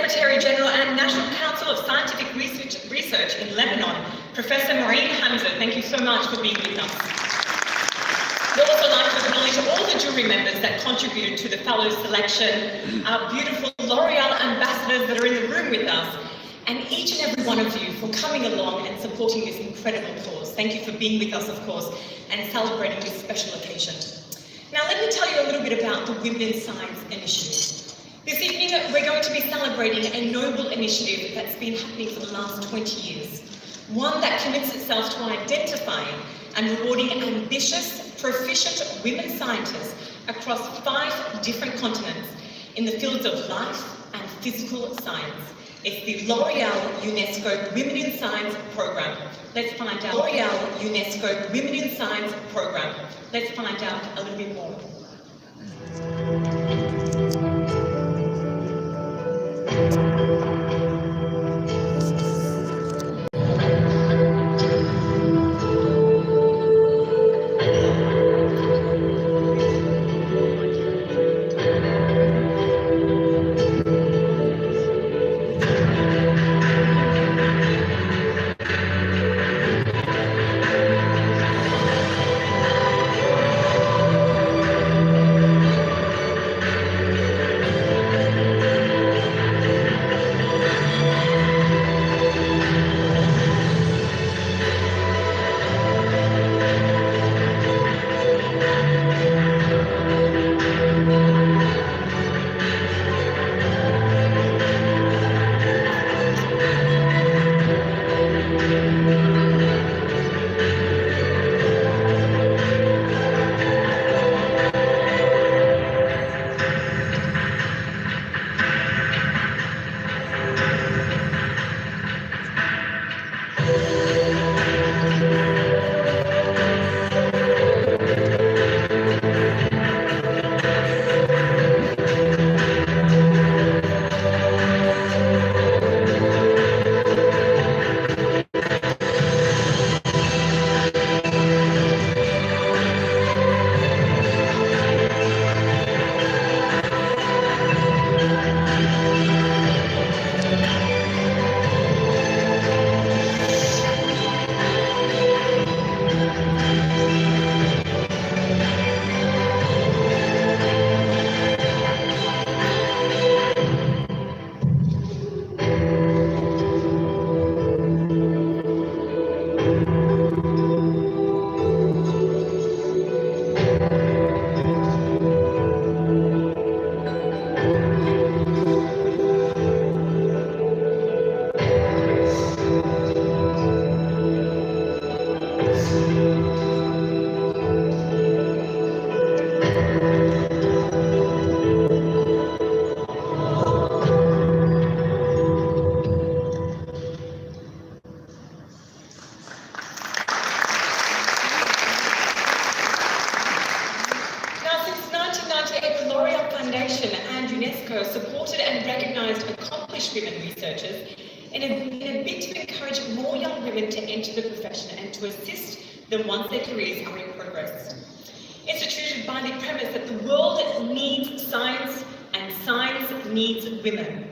Secretary-General and National Council of Scientific Research in Lebanon, Professor Maureen Hamza. Thank you so much for being with us. We'd also like to acknowledge all the jury members that contributed to the fellows selection, our beautiful L'Oreal ambassadors that are in the room with us, and each and every one of you for coming along and supporting this incredible cause. Thank you for being with us, of course, and celebrating this special occasion. Now, let me tell you a little bit about the Women in Science Initiative. This evening, we're going to be celebrating a noble initiative that's been happening for the last 20 years. One that commits itself to identifying and rewarding ambitious, proficient women scientists across 5 different continents in the fields of life and physical science. It's the L'Oreal UNESCO Women in Science Program. Let's find out. L'Oreal UNESCO Women in Science Program. Let's find out a little bit more. Supported and recognised accomplished women researchers in a bid to encourage more young women to enter the profession and to assist them once their careers are in progress. Instituted by the premise that the world needs science and science needs women.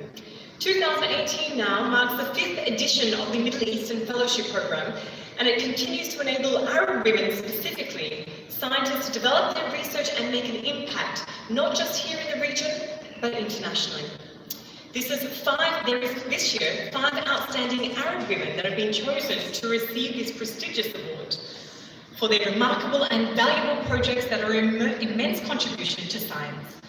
2018 now marks the 5th edition of the Middle Eastern Fellowship Program, and it continues to enable Arab women specifically, scientists, to develop their research and make an impact, not just here in the region, but internationally. This year 5 outstanding Arab women that have been chosen to receive this prestigious award for their remarkable and valuable projects that are an immense contribution to science.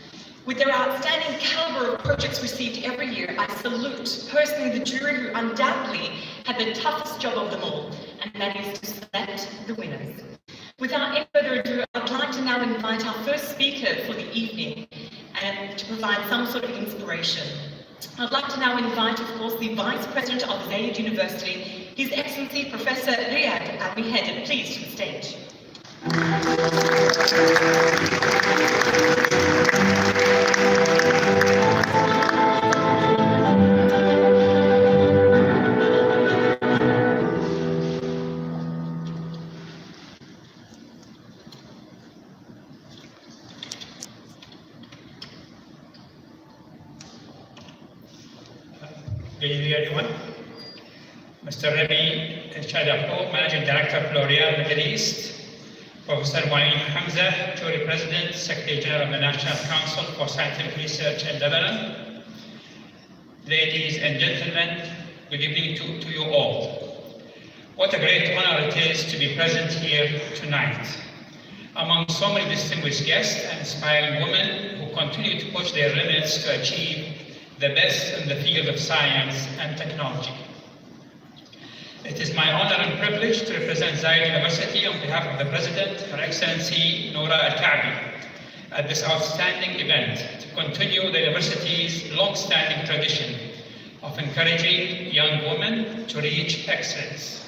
With their outstanding caliber of projects received every year, I salute personally the jury who undoubtedly had the toughest job of them all, and that is to select the winners. Without any further ado, I'd like to now invite our first speaker for the evening and to provide some sort of inspiration. I'd like to now invite, of course, the Vice President of Zayed University, His Excellency Professor Riyad Al-Mihedin, please to the stage. Good evening, everyone. Mr. Remy Shadapo, Managing Director of L'Oreal Middle East. Professor Moain Hamza, Jury President, Secretary General of the National Council for Scientific Research in Lebanon. Ladies and gentlemen, good evening to you all. What a great honor it is to be present here tonight. Among so many distinguished guests and inspiring women who continue to push their limits to achieve the best in the field of science and technology. It is my honor and privilege to represent Zayed University on behalf of the President, Her Excellency Noura Al-Kaabi, at this outstanding event to continue the university's long-standing tradition of encouraging young women to reach excellence.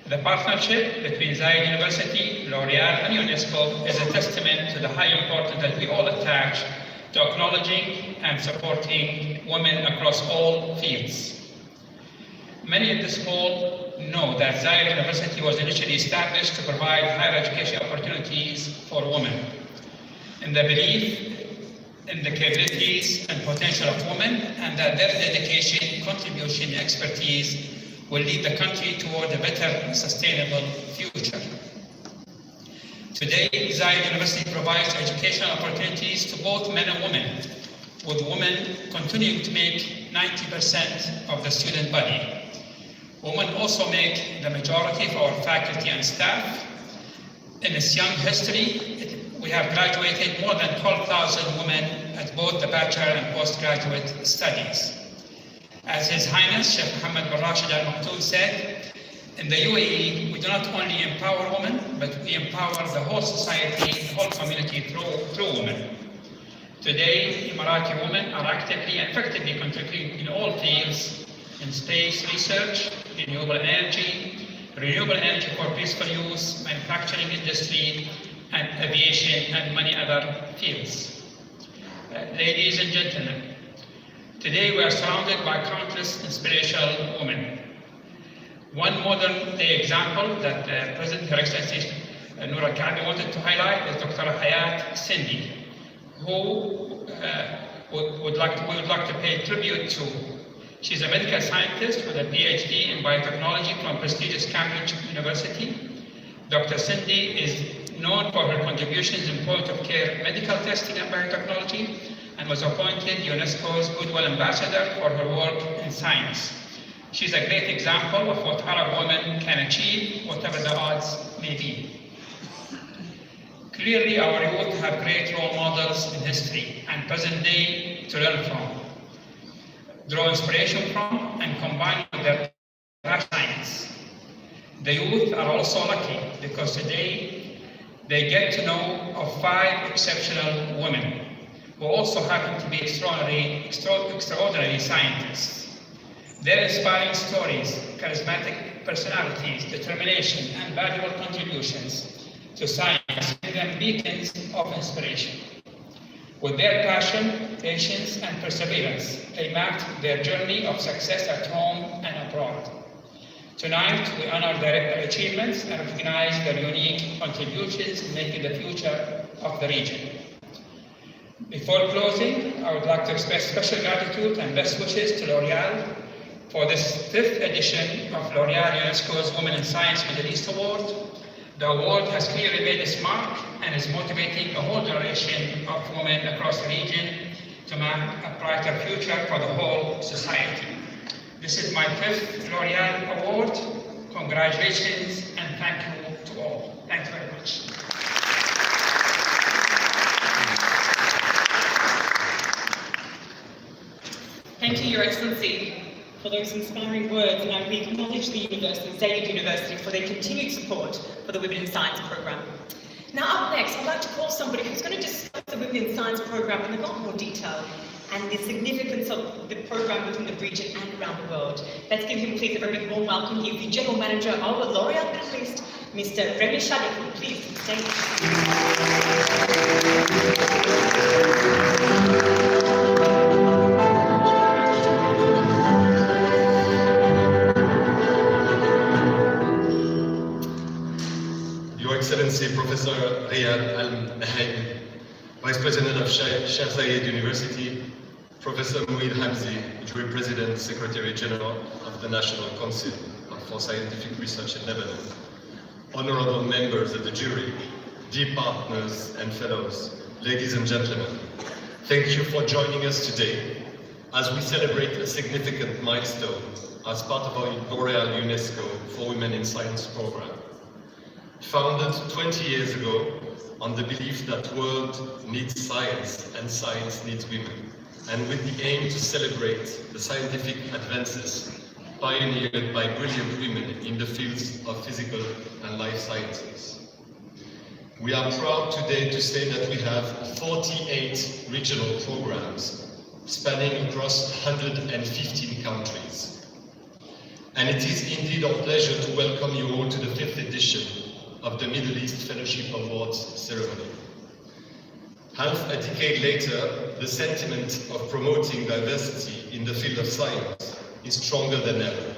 The partnership between Zayed University, L'Oreal, and UNESCO is a testament to the high importance that we all attach to acknowledging and supporting women across all fields. Many in this hall know that Zayed University was initially established to provide higher education opportunities for women. In the belief in the capabilities and potential of women, and that their dedication, contribution, and expertise will lead the country toward a better, sustainable future. Today, Zayed University provides educational opportunities to both men and women, with women continuing to make 90% of the student body. Women also make the majority of our faculty and staff. In its young history, we have graduated more than 12,000 women at both the bachelor and postgraduate studies. As His Highness Sheikh Mohammed bin Rashid Al Maktoum said, in the UAE, we do not only empower women, but we empower the whole society, the whole community through women. Today, Emirati women are actively and effectively contributing in all fields, in space research, renewable energy for peaceful use, manufacturing industry, and aviation, and many other fields. Ladies and gentlemen, today we are surrounded by countless inspirational women. One modern day example that President Her Excellency Noura Al-Kaabi wanted to highlight is Dr. Hayat Sindi, who we would like to pay tribute to. She's a medical scientist with a PhD in biotechnology from prestigious Cambridge University. Dr. Sindi is known for her contributions in point-of-care medical testing and biotechnology, and was appointed UNESCO's Goodwill Ambassador for her work in science. She's a great example of what Arab women can achieve, whatever the odds may be. Clearly, our youth have great role models in history and present day to learn from, draw inspiration from, and combine with their science. The youth are also lucky because today they get to know of 5 exceptional women who also happen to be extraordinary scientists. Their inspiring stories, charismatic personalities, determination, and valuable contributions to science give them beacons of inspiration. With their passion, patience, and perseverance, they mapped their journey of success at home and abroad. Tonight, we honor their achievements and recognize their unique contributions in making the future of the region. Before closing, I would like to express special gratitude and best wishes to L'Oreal for this 5th edition of L'Oreal UNESCO's Women in Science Middle East Award. The award has clearly made its mark and is motivating a whole generation of women across the region to map a brighter future for the whole society. This is my 5th L'Oreal Award. Congratulations and thank you to all. Thank you very much. Thank you, Your Excellency, for those inspiring words, and we acknowledge the University, Zayed University, for their continued support for the Women in Science program. Now, up next, I'd like to call somebody who's going to discuss the Women in Science program in a lot more detail and the significance of the program within the region and around the world. Let's give him, please, a very big warm welcome. He's the General Manager of L'Oreal Middle East, Mr. Remy Shadapo. Please, to the stage. Excellency Professor Riyad Al-Nahai, Vice President of Sheikh Zayed University, Professor Mouid Hamzi, Jury President, Secretary General of the National Council for Scientific Research in Lebanon, honorable members of the jury, dear partners and fellows, ladies and gentlemen, thank you for joining us today as we celebrate a significant milestone as part of our L'Oreal UNESCO for Women in Science program. Founded 20 years ago on the belief that the world needs science and science needs women, and with the aim to celebrate the scientific advances pioneered by brilliant women in the fields of physical and life sciences. We are proud today to say that we have 48 regional programs spanning across 115 countries. And it is indeed our pleasure to welcome you all to the 5th edition of the Middle East Fellowship Awards ceremony. Half a decade later, the sentiment of promoting diversity in the field of science is stronger than ever.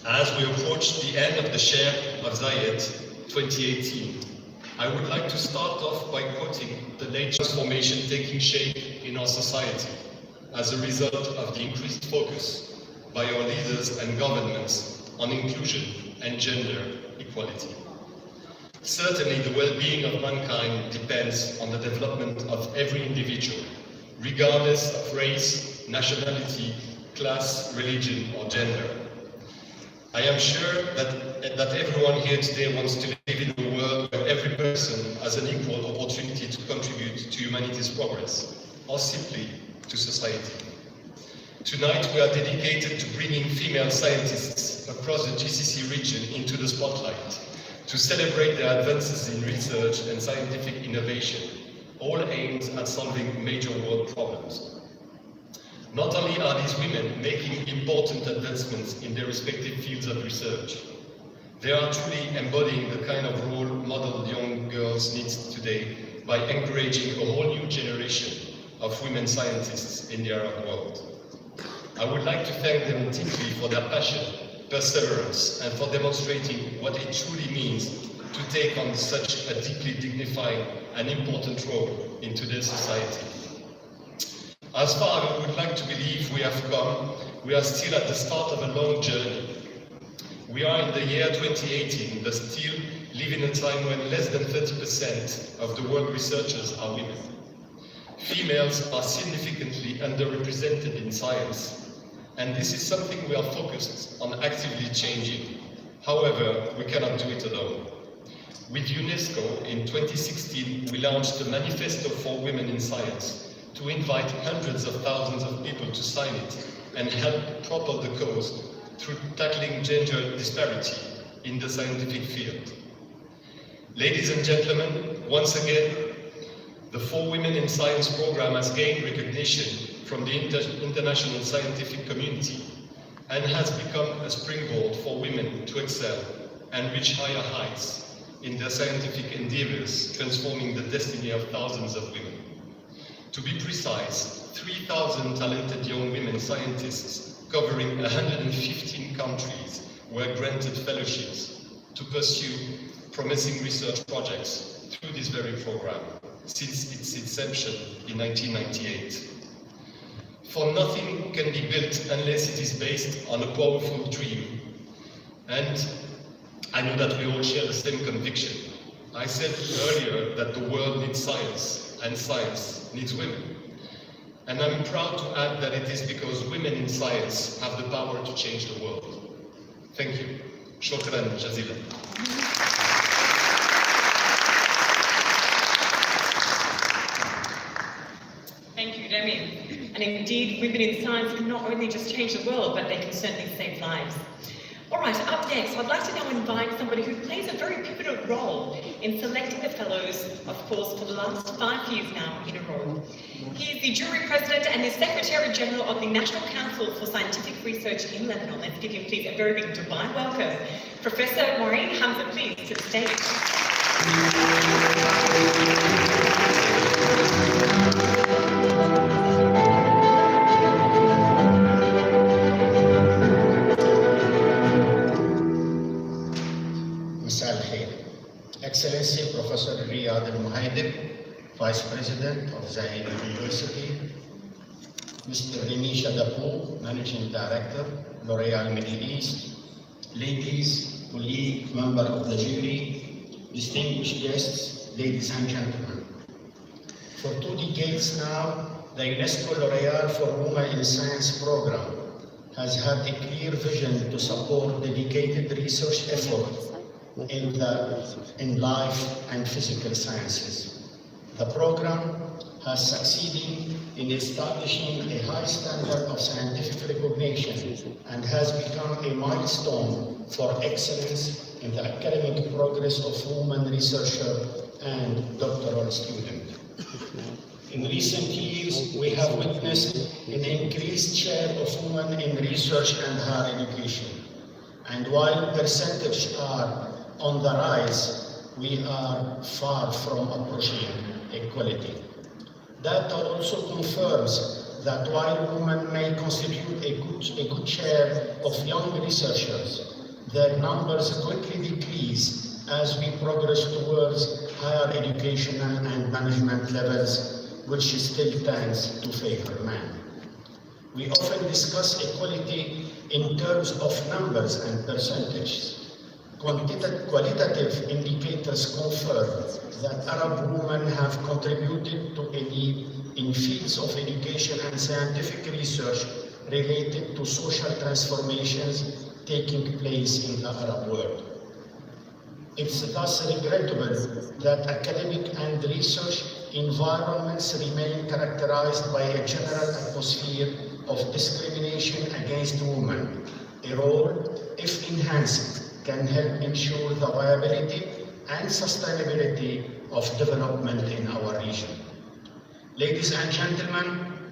As we approach the end of the Share of Zayed 2018, I would like to start off by quoting the latest transformation taking shape in our society as a result of the increased focus by our leaders and governments on inclusion and gender equality. Certainly, the well-being of mankind depends on the development of every individual, regardless of race, nationality, class, religion, or gender. I am sure that everyone here today wants to live in a world where every person has an equal opportunity to contribute to humanity's progress, or simply to society. Tonight, we are dedicated to bringing female scientists across the GCC region into the spotlight, to celebrate their advances in research and scientific innovation, all aimed at solving major world problems. Not only are these women making important advancements in their respective fields of research, they are truly embodying the kind of role model young girls need today by encouraging a whole new generation of women scientists in the Arab world. I would like to thank them deeply for their passion, perseverance, and for demonstrating what it truly means to take on such a deeply dignified and important role in today's society. As far as we would like to believe we have come, we are still at the start of a long journey. We are in the year 2018, but still live in a time when less than 30% of the world researchers are women. Females are significantly underrepresented in science, and this is something we are focused on actively changing. However, we cannot do it alone. With UNESCO, in 2016, we launched the Manifesto for Women in Science to invite hundreds of thousands of people to sign it and help propel the cause through tackling gender disparity in the scientific field. Ladies and gentlemen, once again, the For Women in Science program has gained recognition from the international scientific community and has become a springboard for women to excel and reach higher heights in their scientific endeavors, transforming the destiny of thousands of women. To be precise, 3,000 talented young women scientists covering 115 countries were granted fellowships to pursue promising research projects through this very program since its inception in 1998. For nothing can be built unless it is based on a powerful dream. And I know that we all share the same conviction. I said earlier that the world needs science, and science needs women. And I'm proud to add that it is because women in science have the power to change the world. Thank you. Shukran jazilan. Thank you, Demi. And indeed, women in science can not only just change the world, but they can certainly save lives. All right, up next, I'd like to now invite somebody who plays a very pivotal role in selecting the fellows, of course, for the last 5 years now in a row. He is the jury president and the Secretary General of the National Council for Scientific Research in Lebanon. Let's give him, please, a very big divine welcome. Professor Mouid Hamzi, please, to the stage. Excellency Professor Riyad Al-Muhaidib, Vice President of Zayed University, Mr. Remy Shadapou, Managing Director, L'Oreal Middle East, ladies, colleagues, members of the jury, distinguished guests, ladies and gentlemen. For 2 decades now, the UNESCO L'Oreal for Women in Science program has had a clear vision to support dedicated research efforts in life and physical sciences. The program has succeeded in establishing a high standard of scientific recognition and has become a milestone for excellence in the academic progress of women researchers and doctoral students. In recent years, we have witnessed an increased share of women in research and higher education. And while percentages are on the rise, we are far from approaching equality. Data also confirms that while women may constitute a good share of young researchers, their numbers quickly decrease as we progress towards higher educational and management levels, which still tends to favor men. We often discuss equality in terms of numbers and percentages. Qualitative indicators confirm that Arab women have contributed to a lead in fields of education and scientific research related to social transformations taking place in the Arab world. It's thus regrettable that academic and research environments remain characterized by a general atmosphere of discrimination against women, a role, if enhanced, can help ensure the viability and sustainability of development in our region. Ladies and gentlemen,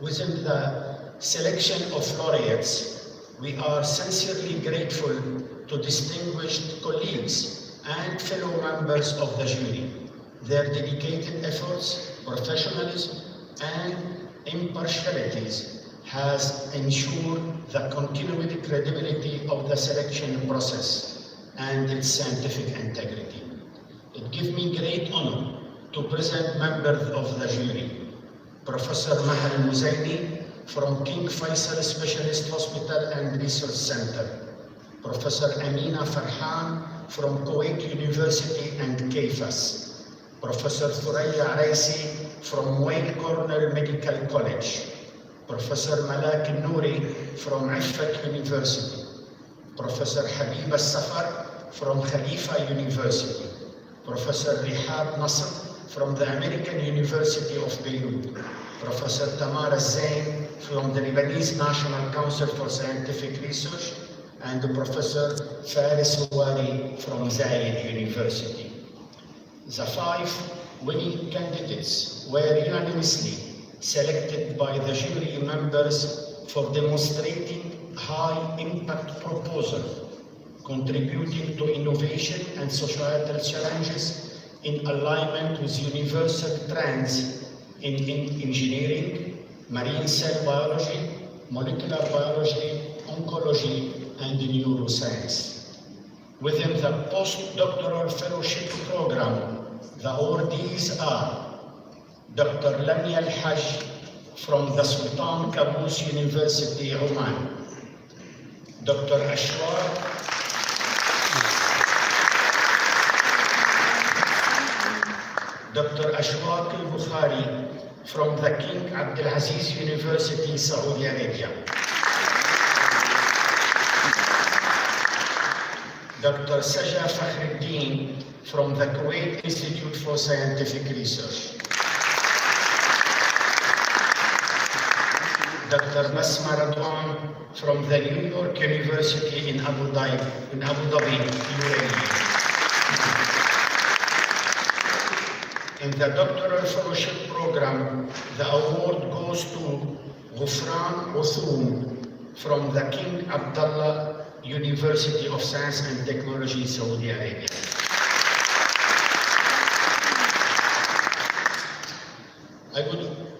within the selection of laureates, we are sincerely grateful to distinguished colleagues and fellow members of the jury. Their dedicated efforts, professionalism, and impartialities has ensured the continued credibility of the selection process and its scientific integrity. It gives me great honor to present members of the jury. Professor Mahal Muzaini from King Faisal Specialist Hospital and Research Center. Professor Amina Farhan from Kuwait University and KFAS. Professor Thuraya Raisi from Wayne Cornell Medical College. Professor Malak Nouri from Ifat University. Professor Habib Al-Safar from Khalifa University. Professor Rihab Nasr from the American University of Beirut. Professor Tamar Zain from the Lebanese National Council for Scientific Research, and Professor Faris Houari from Zayed University. The 5 winning candidates were unanimously selected by the jury members for demonstrating high impact proposal, contributing to innovation and societal challenges in alignment with universal trends in engineering, marine cell biology, molecular biology, oncology, and neuroscience. Within the postdoctoral fellowship program, the awardees are Dr. Lamia Al-Hajj from the Sultan Qaboos University, Oman. Dr. Ashwaq Al-Bukhari from the King Abdulaziz University, Saudi Arabia. Dr. Saja Fakhruddin from the Kuwait Institute for Scientific Research. Dr. Basma Radwan from the New York University in Abu Dhabi, UAE. In the doctoral fellowship program, the award goes to Ghufran Uthoum from the King Abdullah University of Science and Technology, Saudi Arabia.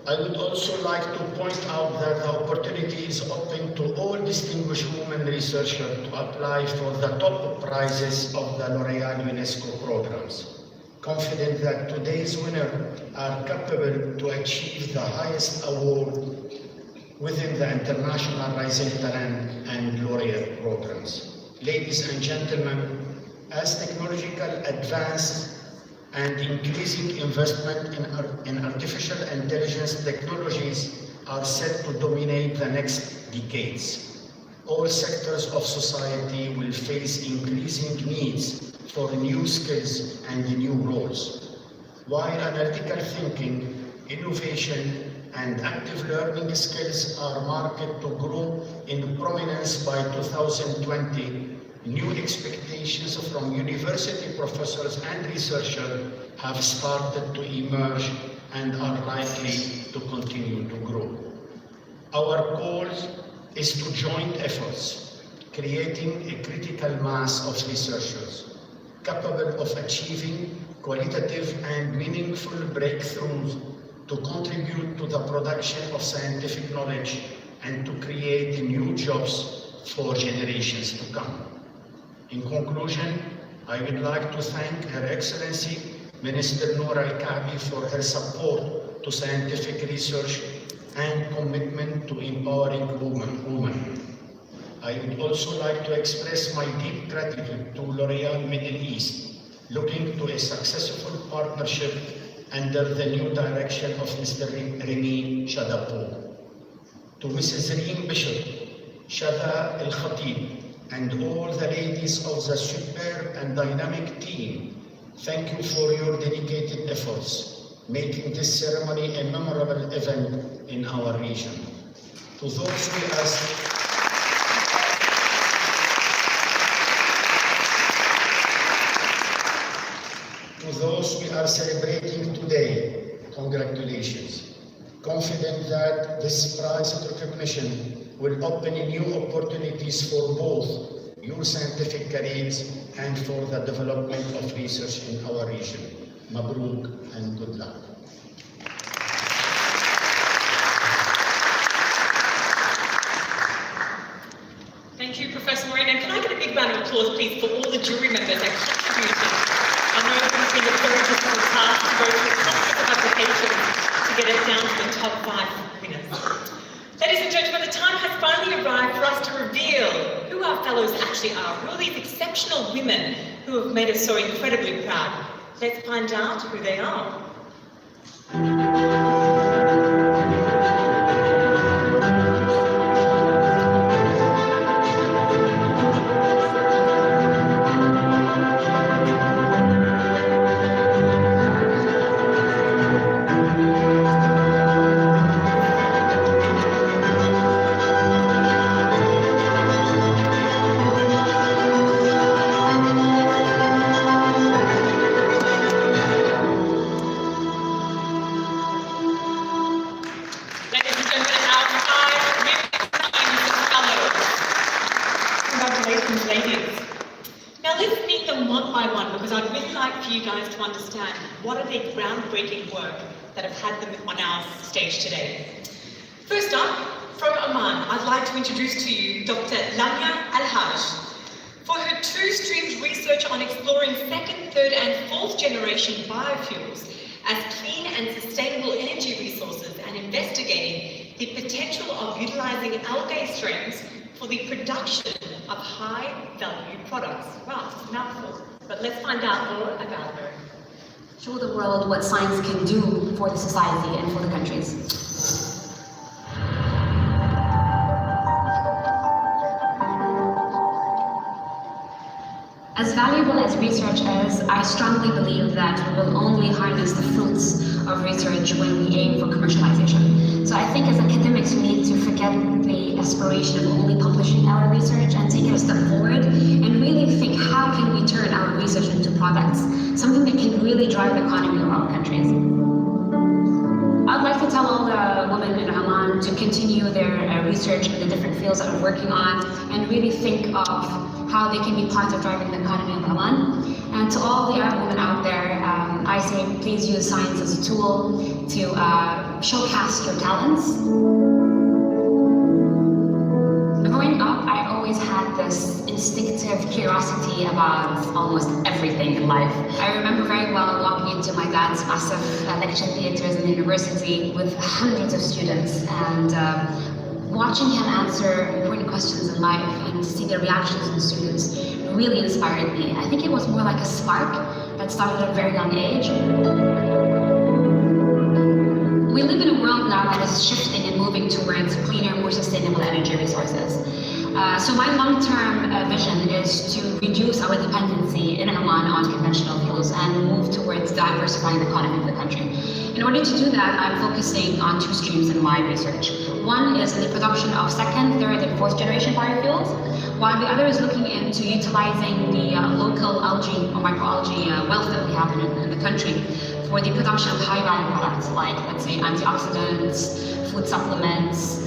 I would also like to point out that the opportunity is open to all distinguished women researchers to apply for the top prizes of the L'Oreal UNESCO programs. Confident that today's winners are capable to achieve the highest award within the international Rising Talent and Lوريال programs. Ladies and gentlemen, as technological advance and increasing investment in artificial intelligence technologies are set to dominate the next decades, all sectors of society will face increasing needs for new skills and new roles. While analytical thinking, innovation, and active learning skills are marked to grow in prominence by 2020, new expectations from university professors and researchers have started to emerge and are likely to continue to grow. Our goal is to join efforts, creating a critical mass of researchers capable of achieving qualitative and meaningful breakthroughs to contribute to the production of scientific knowledge and to create new jobs for generations to come. In conclusion, I would like to thank Her Excellency Minister Noor Al-Kaabi for her support to scientific research and commitment to empowering women. I would also like to express my deep gratitude to L'Oréal Middle East, looking to a successful partnership under the new direction of Mr. Remy Shadapour. To Mrs. Reem Bishop, Shada Al-Khatib, and all the ladies of the superb and dynamic team, thank you for your dedicated efforts, making this ceremony a memorable event in our region. To those we are celebrating today, congratulations. Confident that this prize recognition will open new opportunities for both your scientific careers and for the development of research in our region. Mabruk and good luck. Thank you, Professor Morin. And can I get a big round of applause, please, for all the jury members that contributed? I know it has been a very difficult task to go through hundreds of applications to get us down to the top 5 winners. Ladies and gentlemen, the time has finally arrived for us to reveal who our fellows actually are, who are these exceptional women who have made us so incredibly proud. Let's find out who they are. What are the groundbreaking work that have had them on our stage today? First up, from Oman, I'd like to introduce to you Dr. Lamia Al-Haj. For her two-streamed research on exploring second, third and fourth generation biofuels as clean and sustainable energy resources and investigating the potential of utilizing algae strains for the production of high-value products. Wow, it's a mouthful, but let's find out more about her. Show the world what science can do for the society and for the countries. As valuable as research is, I strongly believe that we will only harness the fruits of research when we aim for commercialization. So I think as academics we need to forget the aspiration of only publishing our research and take it a step forward and really think how can we turn our research into products, something that can really drive the economy of our countries. I'd like to tell all the women in Oman to continue their research in the different fields that we're working on and really think of how they can be part of driving the economy of Oman. And to all the Arab women out there, I say please use science as a tool to showcase your talents. Growing up, I always had this instinctive curiosity about almost everything in life. I remember very well walking into my dad's massive lecture theatres in the university with hundreds of students and watching him answer important questions in life and to see the reactions of the students really inspired me. I think it was more like a spark that started at a very young age. We live in a world now that is shifting and moving towards cleaner, more sustainable energy resources. So my long-term vision is to reduce our dependency in Oman on conventional fuels and move towards diversifying the economy of the country. In order to do that, I'm focusing on two streams in my research. One is in the production of second, third, and fourth generation biofuels, while the other is looking into utilizing the local algae or microalgae wealth that we have in the country for the production of high-value products like, let's say, antioxidants, food supplements,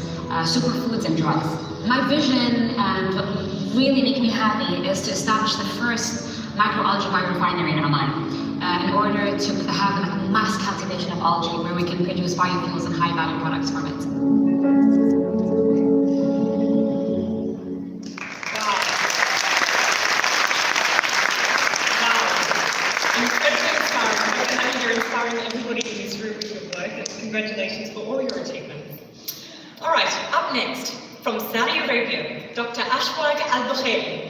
superfoods, and drugs. My vision, and what really makes me happy, is to establish the first microalgae biorefinery in Oman in order to have a mass cultivation of algae where we can produce biofuels and high-value products from it. Inspiring everybody in this room with your work, and congratulations for all your achievements. All right, up next, from Saudi Arabia, Dr. Ashwag Al-Bukhari,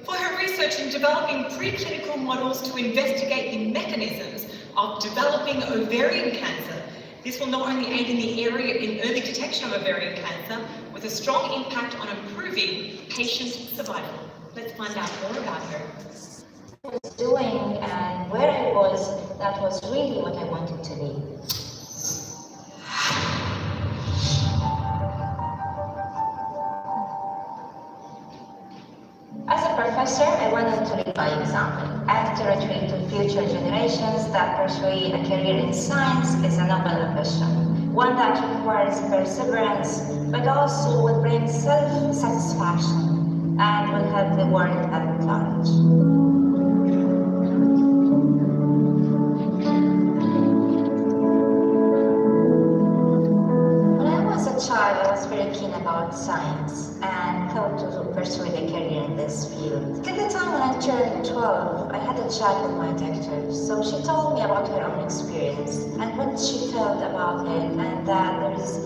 for her research in developing preclinical models to investigate the mechanisms of developing ovarian cancer. This will not only aid in the area in early detection of ovarian cancer, with a strong impact on improving patient survival. Let's find out more about her. Was doing and where I was, that was really what I wanted to be. As a professor, I wanted to lead by example. Act to retreat to future generations that pursue a career in science is a noble ambition, one that requires perseverance, but also will bring self-satisfaction and will help the world at large. I was very keen about science and thought to pursue a career in this field. At the time when I turned 12, I had a chat with my doctor. So she told me about her own experience and what she felt about it, and that there is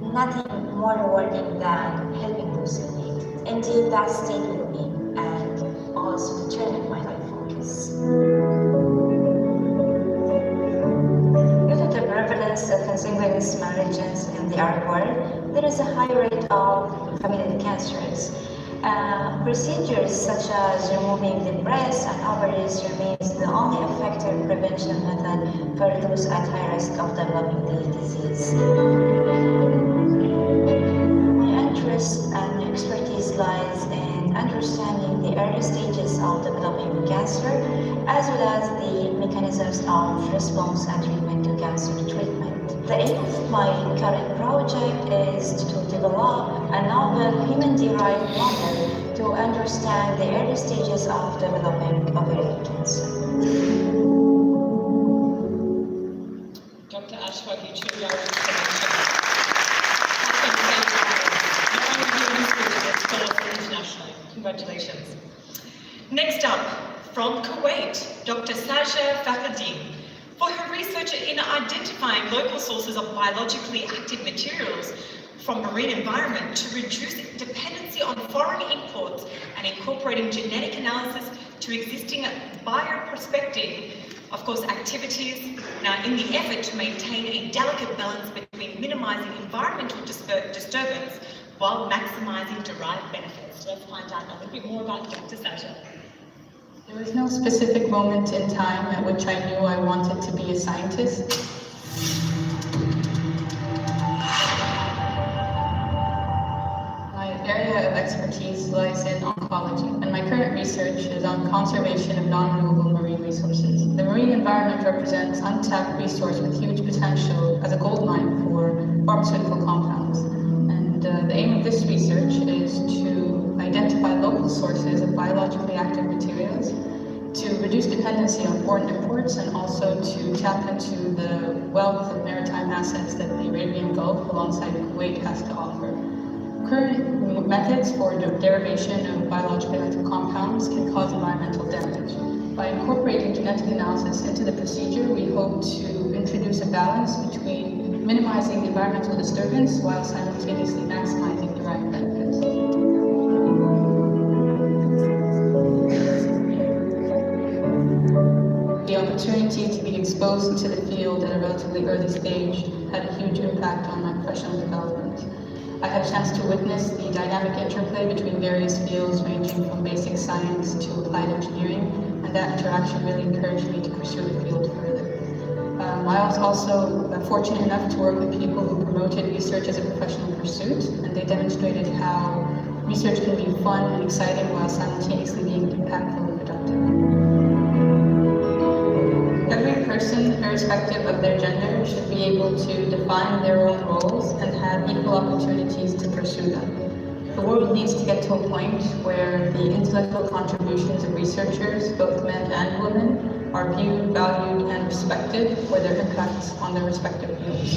nothing more rewarding than helping those in need. Indeed, that stayed with me and also determined my life focus. Prevalence of consanguineous marriages in the Arab world, there is a high rate of family cancers. Procedures such as removing the breasts and ovaries remains the only effective prevention method for those at high risk of developing the disease. My interest and expertise lies in understanding the early stages of developing cancer, as well as the mechanisms of response and treatment to cancer treatment. The aim of my current project is to develop a novel human-derived model to understand the early stages of developing ovarian cancer. Dr. Ashwag, you truly are internationally. Congratulations. Next up, from Kuwait, Dr. Sajah Fakhreddin, for her research in identifying local sources of biologically active materials from marine environment to reduce dependency on foreign imports and incorporating genetic analysis to existing bioprospecting, of course, activities now in the effort to maintain a delicate balance between minimizing environmental disturbance while maximizing derived benefits. Let's find out a little bit more about Dr. Sajah. There was no specific moment in time at which I knew I wanted to be a scientist. My area of expertise lies in oncology, and my current research is on conservation of non-renewable marine resources. The marine environment represents untapped resource with huge potential as a goldmine for pharmaceutical compounds. And the aim of this research is to identify local sources of biologically active materials, to reduce dependency on foreign imports, and also to tap into the wealth of maritime assets that the Arabian Gulf alongside Kuwait has to offer. Current methods for the derivation of biologically active compounds can cause environmental damage. By incorporating genetic analysis into the procedure, we hope to introduce a balance between minimizing environmental disturbance while simultaneously maximizing opportunity to be exposed into the field at a relatively early stage had a huge impact on my professional development. I had a chance to witness the dynamic interplay between various fields ranging from basic science to applied engineering, and that interaction really encouraged me to pursue the field further. I was also fortunate enough to work with people who promoted research as a professional pursuit, and they demonstrated how research can be fun and exciting while simultaneously being impactful and productive. Every person, irrespective of their gender, should be able to define their own roles and have equal opportunities to pursue them. The world needs to get to a point where the intellectual contributions of researchers, both men and women, are viewed, valued, and respected for their impacts on their respective fields.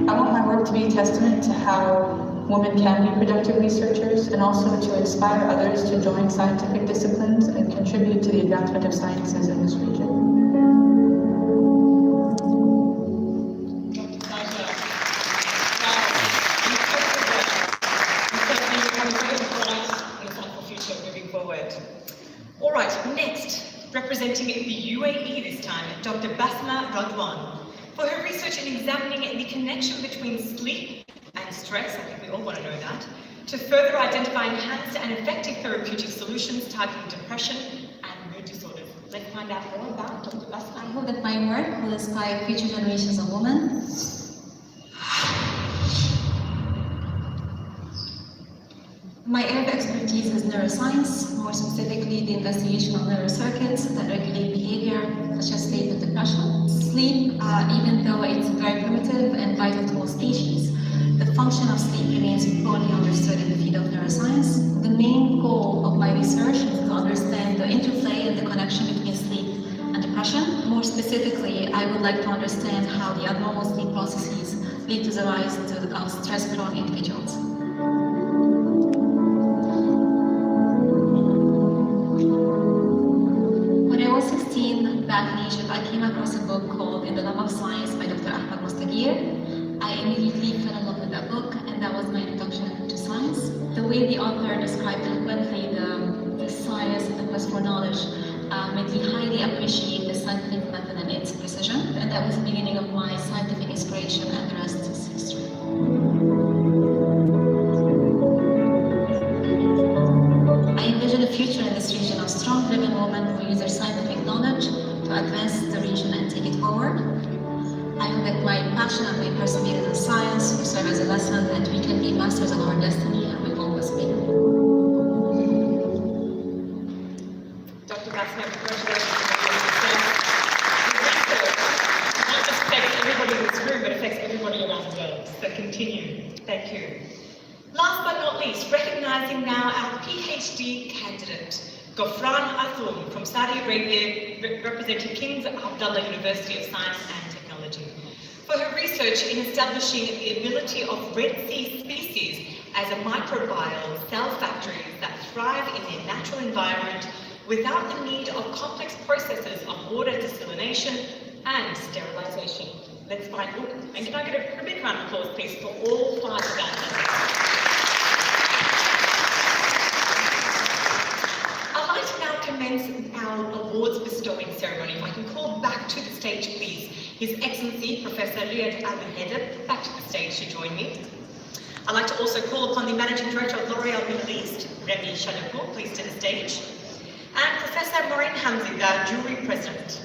I want my work to be a testament to how women can be productive researchers, and also to inspire others to join scientific disciplines and contribute to the advancement of sciences in this region. All right, next, representing the UAE this time, Dr. Basma Radwan, for her research in examining the connection between sleep and stress, I think we all want to know that, to further identify enhanced and effective therapeutic solutions targeting depression and mood disorders. Let's find out more about Dr. Basma. I hope that my work will inspire future generations of women. My area of expertise is neuroscience, more specifically the investigation of neural circuits that regulate behavior, such as sleep and depression. Sleep, even though it's very primitive and vital to all species, the function of sleep remains poorly understood in the field of neuroscience. The main goal of my research is to understand the interplay and the connection between sleep and depression. More specifically, I would like to understand how the abnormal sleep processes lead to the rise of stress-prone individuals. Back in Egypt, I came across a book called In the Love of Science by Dr. Ahmad Mustagir. I immediately fell in love with that book, and that was my introduction to science. The way the author described eloquently the science and the quest for knowledge made me highly appreciate the scientific method and its precision, and that was the beginning of my scientific inspiration, and the rest is history. I envision a future in this region of strong, driven women who use their scientific knowledge to advance the region and take it forward. I hope that my passion and my perseverance in science will serve as a lesson that we can be masters of our destiny, and we always be. Dr. Basma, congratulations on your success. Your research not just affects everybody in this room, but affects everybody around the world. So continue. Thank you. Last but not least, recognizing now our PhD candidate, Ghofran Athum from Saudi Arabia, representing King's Abdullah University of Science and Technology, for her research in establishing the ability of Red Sea species as a microbial cell factories that thrive in their natural environment without the need of complex processes of water desalination and sterilization. Let's find out. And can I get a big round of applause, please, for all 5 of that? Commence our awards bestowing ceremony. If I can call back to the stage, please, His Excellency Professor Riyad Al-Mahedab, back to the stage to join me. I'd like to also call upon the Managing Director of L'Oreal Middle East, Remy Shalapour, please to the stage, and Professor Maureen Hamzi, the Jury President.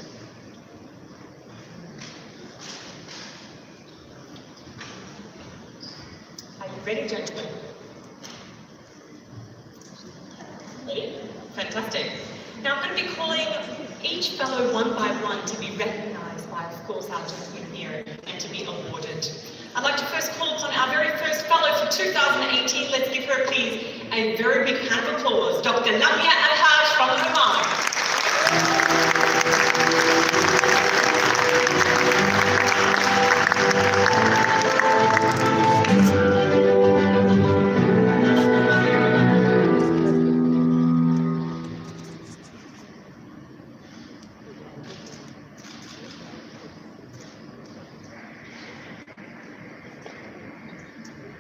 Are you ready, gentlemen? Ready? Fantastic. Now I'm going to be calling each fellow one by one to be recognized by, of course, our gentlemen here and to be awarded. I'd like to first call upon our very first fellow for 2018. Let's give her, please, a very big hand of applause. Dr. Lamia Al-Haj from Oman.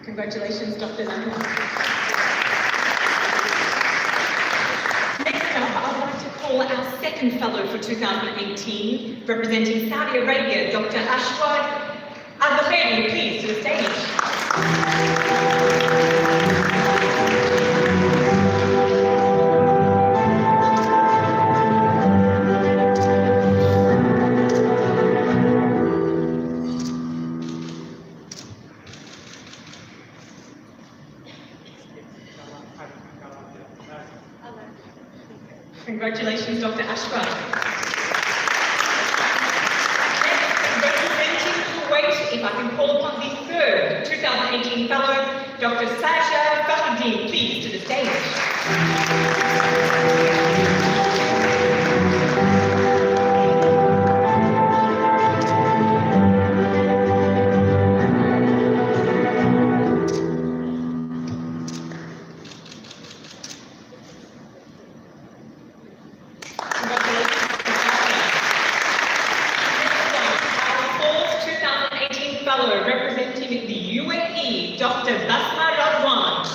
Congratulations, Dr. Lamia. Next second fellow for 2018, representing Saudi Arabia, Dr. Ashwad Al-Bukhari, please, to the stage. Congratulations, Dr. Ashwad. Next, representing Kuwait, if I can call upon the third 2018 fellow, Dr. Saja Fahdin, please, to the stage. Representing the UAE, Dr. Basma Radwan.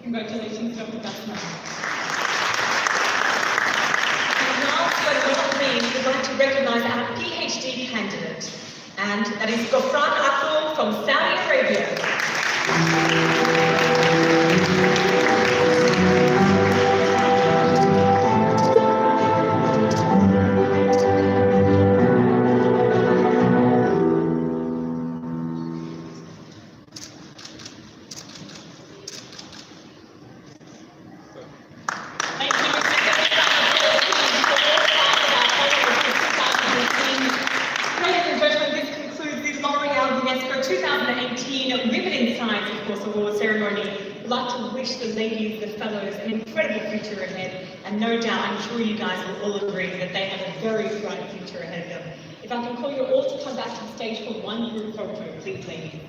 Congratulations, Dr. Basma. We'd like to recognise our PhD candidate, and that is Gofran Atul from Saudi Arabia. Women in Science, of course, award ceremony. I'd like to wish the ladies, the fellows, an incredible future ahead, and no doubt, I'm sure you guys will all agree that they have a very bright future ahead of them. If I can call you all to come back to the stage for one group photo, please, ladies.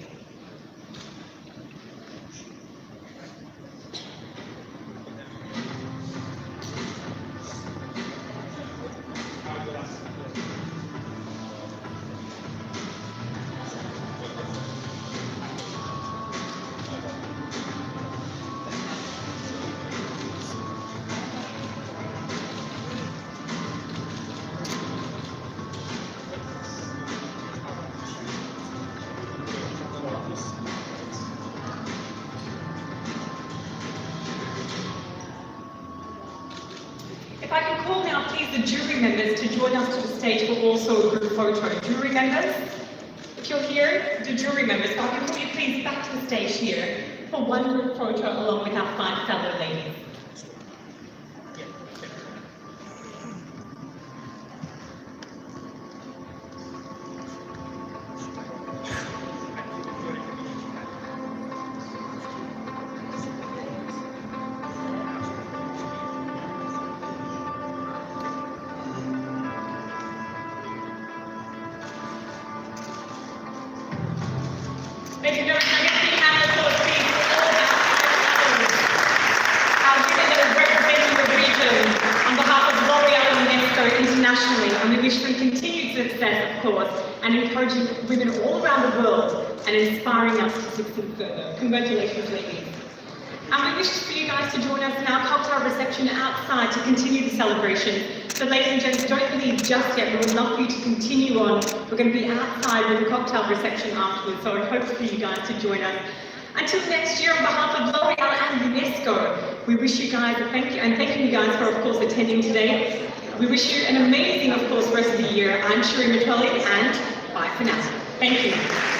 If I can call now, please, the jury members to join us to the stage for also a group photo. Jury members, if you're here, the jury members, if I can call you please back to the stage here for one group photo along with our 5 fellow ladies. Thank you very much. I'm going to hand the floor to our women that are representing the region on behalf of L'Oreal and UNESCO internationally, and we wish them continued success, of course, and encouraging women all around the world and inspiring us to succeed further. Congratulations, ladies. And we wish for you guys to join us in our cocktail reception outside to continue the celebration. So ladies and gents, don't leave just yet. We would love for you to continue on. We're going to be outside with a cocktail reception afterwards, so I hope for you guys to join us. Until next year, on behalf of L'Oreal and UNESCO, we wish you guys a thank you, and thanking you guys for, of course, attending today. We wish you an amazing, of course, rest of the year. I'm Shireen Matoli, and bye for now. Thank you.